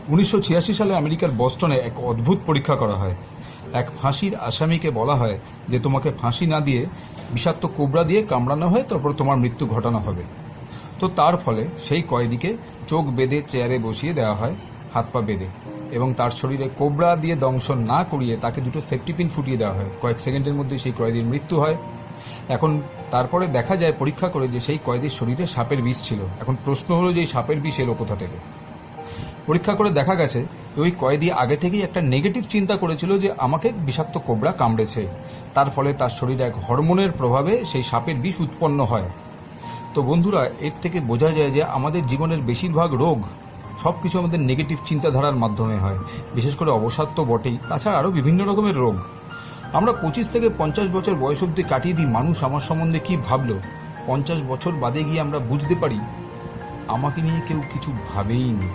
1986 সালে আমেরিকার বস্টনে এক অদ্ভুত পরীক্ষা করা হয়। এক ফাঁসির আসামিকে বলা হয় যে তোমাকে ফাঁসি না দিয়ে বিষাক্ত কোবরা দিয়ে কামড়ানো হয়, তারপর তোমার মৃত্যু ঘটানো হবে। তো তার ফলে সেই কয়েদিকে চোখ বেঁধে চেয়ারে বসিয়ে দেওয়া হয়, হাত পা বেঁধে, এবং তার শরীরে কোবরা দিয়ে দংশন না করিয়ে তাকে দুটো সেফটি পিন ফুটিয়ে দেওয়া হয়। কয়েক সেকেন্ডের মধ্যে সেই কয়েদির মৃত্যু হয়। এখন তারপরে দেখা যায় পরীক্ষা করে যে সেই কয়েদির শরীরে সাপের বিষ ছিল। এখন প্রশ্ন হলো যে এই সাপের বিষ এলো কোথা থেকে। পরীক্ষা করে দেখা গেছে ওই কয়েদি আগে থেকেই একটা নেগেটিভ চিন্তা করেছিল যে আমাকে বিষাক্ত কোবরা কামড়েছে। তার ফলে তার শরীরে এক হরমোনের প্রভাবে সেই সাপের বিষ উৎপন্ন হয়। তো বন্ধুরা, এর থেকে বোঝা যায় যে আমাদের জীবনের বেশিরভাগ রোগ সবকিছু আমাদের নেগেটিভ চিন্তাধারার মাধ্যমে হয়। বিশেষ করে অবসাদ তো বটেই, তাছাড়া আরও বিভিন্ন রকমের রোগ। আমরা 25 থেকে 50 বছর বয়স অব্দি কাটিয়ে দিই মানুষ আমার সম্বন্ধে কি ভাবলো। 50 বছর বাদে গিয়ে আমরা বুঝতে পারি আমাকে নিয়ে কেউ কিছু ভাবেই নি।